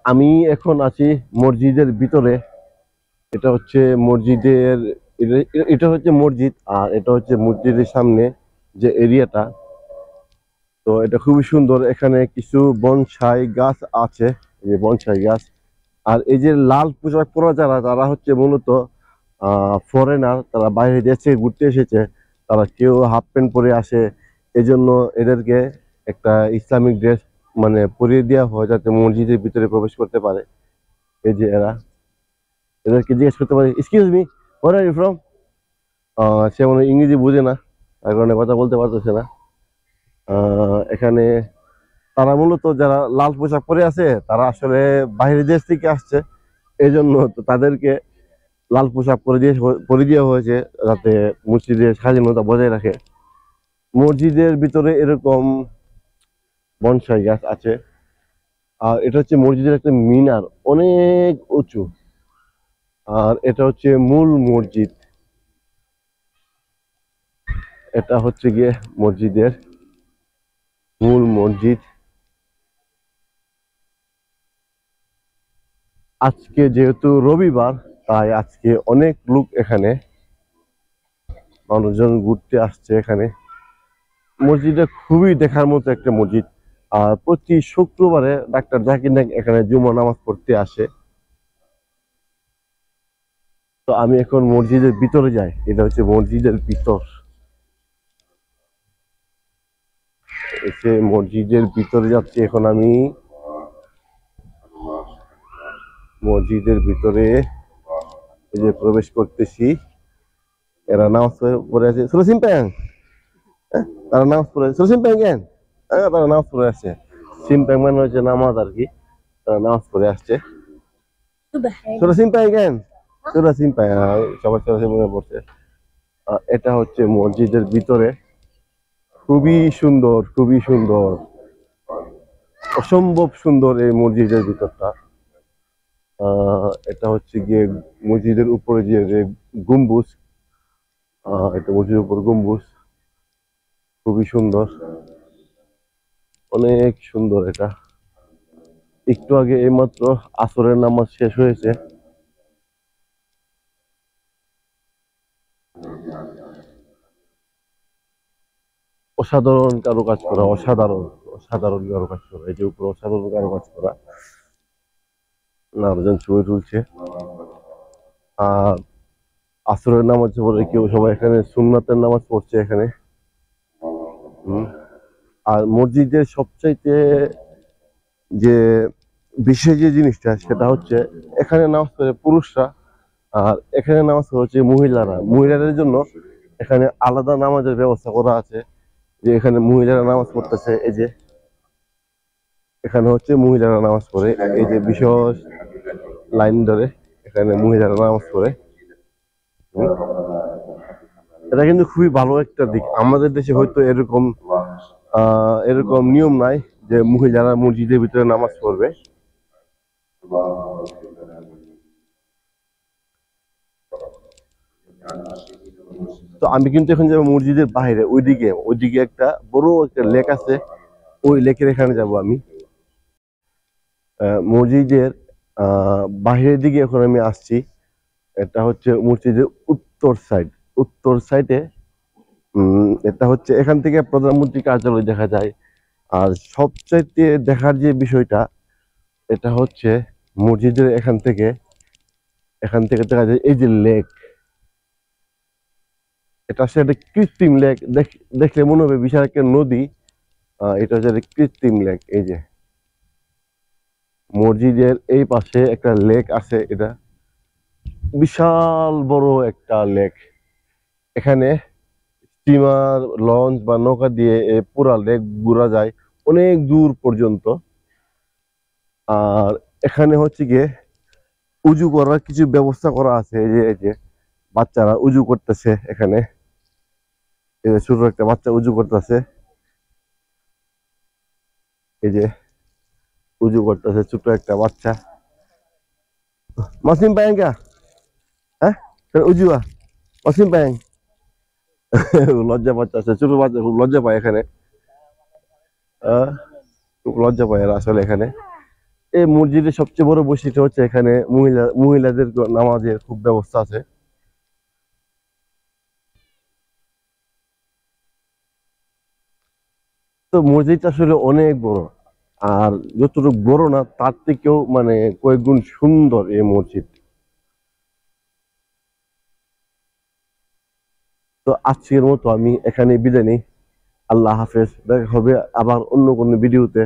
আমি এখন আছি মসজিদের ভিতরে। এটা হচ্ছে মসজিদের এটা হচ্ছে মসজিদ, আর এটা হচ্ছে মসজিদের সামনে যে এরিয়াটা। তো এটা খুবই সুন্দর। এখানে কিছু বনসাই গাছ আছে, এই যে বনসাই গাছ। আর এই যে লাল পোশাক পরা যারা, তারা হচ্ছে মূলত ফরেনার, তারা বাইরে দেশে ঘুরতে এসেছে। তারা কেউ হাফ প্যান্ট পরে আসে, এজন্য এদেরকে একটা ইসলামিক ড্রেস মানে পরিয়ে দেওয়া হয় যাতে মসজিদের ভিতরে প্রবেশ করতে পারে। এই যে এদেরকে জিজ্ঞেস করতে পারি, excuse me, where are you from. সে মনে হয় ইংরেজি বুঝে না, তার কারণে কথা বলতে পারতেছে না। এখানে তারা মূলত যারা লাল পোশাক পরে আছে, তারা আসলে বাইরের দেশ থেকে আসছে। এই জন্য তো তাদেরকে লাল পোশাক পরে দেওয়া হয়েছে যাতে মসজিদের স্বাধীনতা বজায় রাখে। মসজিদের ভিতরে এরকম বনসাই গাছ আছে। আর এটা হচ্ছে মসজিদের একটা মিনার, অনেক উঁচু। আর এটা হচ্ছে মূল মসজিদ। এটা হচ্ছে গিয়ে মসজিদের মূল মসজিদ। আজকে যেহেতু রবিবার, তাই আজকে অনেক লোক এখানে, মানুষজন ঘুরতে আসছে এখানে। মসজিদটা খুবই দেখার মতো একটা মসজিদ। আর প্রতি শুক্রবারে ডাক্তার জাকির নায়েক এখানে জুমা নামাজ পড়তে আসে। তো আমি এখন মসজিদের ভিতরে যাই। এটা হচ্ছে মসজিদের ভিতর। এসে মসজিদের ভিতরে যাচ্ছি এখন আমি। মসজিদের ভিতরে এই যে প্রবেশ করতেছি। এরা নামাজ পড়ে আছে, সুরসিম প্যাং। তারা নামাজ পড়ে আছে, সুরসিম প্যাং কেন। তারা নামাজ পড়ে আছে। সিম প্যাং মানে হচ্ছে নামাজ আর কি। তারা নামাজ পড়ে আসছে। সুরসিম প্যাং কেন, সুরসিম প্যাং, সবার সুরসিম মনে পড়ছে। এটা হচ্ছে মসজিদের ভিতরে। খুবই সুন্দর, খুবই সুন্দর, অসম্ভব সুন্দর এই মসজিদের ভিতরটা। এটা হচ্ছে গিয়ে মসজিদের উপরে যে গম্বুজ। এটা মসজিদের উপর গম্বুজ, খুবই সুন্দর, অনেক সুন্দর এটা। একটু আগে এইমাত্র আসরের নামাজ শেষ হয়েছে। অসাধারণ কারুকাজ করা, অসাধারণ, অসাধারণ কারুকাজ করা। এই যে উপরে অসাধারণ কারুকাজ করা। মানুষজন ছবি তুলছে। আর আসরের নামাজ পড়ে কেউ সবাই এখানে সুন্নাতের নামাজ পড়ছে এখানে। আর মসজিদের সবচাইতে যে বিশেষ যে জিনিসটা, সেটা হচ্ছে এখানে নামাজ পড়ে পুরুষরা, আর এখানে নামাজ পড়ে হচ্ছে মহিলাদের জন্য এখানে আলাদা নামাজের ব্যবস্থা করা আছে। যে এখানে মহিলারা নামাজ পড়তেছে, এই যে এখানে হচ্ছে মহিলারা নামাজ পড়ে, এই যে বিশেষ লাইন ধরে এখানে মহিলারা নামাজ পড়ে। এটা কিন্তু খুবই ভালো একটা দিক। আমাদের দেশে হয়তো এরকম নিয়ম নাই যে মহিলারা মসজিদের ভিতরে নামাজ পড়বে। তো আমি কিন্তু এখন যাবো মসজিদের বাইরে, ওইদিকে একটা বড় একটা লেক আছে, ওই লেকের এখানে যাব আমি। মসজিদের বাহিরের দিকে এখন আমি আসছি। এটা হচ্ছে মসজিদের উত্তর সাইডে। এটা হচ্ছে এখান থেকে প্রধানমন্ত্রী কার্যালয় দেখা যায়। আর সবচাইতে দেখার যে বিষয়টা, এটা হচ্ছে মসজিদের এখান থেকে দেখা যায় এই যে লেক। এটা আসলে একটা কৃত্রিম লেক। দেখলে মনে হবে বিশাল একটা নদী। এটা হচ্ছে একটা কৃত্রিম লেক। এই যে মসজিদের এই পাশে একটা লেক আছে, এটা বিশাল বড় একটা লেক। এখানে স্টিমার, লঞ্চ বা নৌকা দিয়ে এই পুরা লেক ঘোরা যায় অনেক দূর পর্যন্ত। আর এখানে হচ্ছে গিয়ে উজু করার কিছু ব্যবস্থা করা আছে। এই যে বাচ্চারা উজু করতেছে এখানে। এই যে ছোট একটা বাচ্চা উজু করতেছে, এই যে উজু করতেছে ছোট একটা বাচ্চা। মাসিম পায়েঙ্গা, হ্যাঁ উজুয়া, মাসিম পায়েং। লজ্জা পাচ্ছে, ছোট বাচ্চা খুব লজ্জা পায় এখানে। খুব লজ্জা পায় এরা আসলে এখানে। এই মসজিদের সবচেয়ে বড় বৈশিষ্ট্য হচ্ছে এখানে মহিলাদের নামাজের খুব ব্যবস্থা আছে। তো মসজিদটা আসলে অনেক বড়, আর যতটুকু বড় না তার থেকেও মানে কয়েক গুণ সুন্দর এই মসজিদ। তো আজকের মতো আমি এখানে বিদায় নিই। আল্লাহ হাফেজ, দেখা হবে আবার অন্য কোনো ভিডিওতে।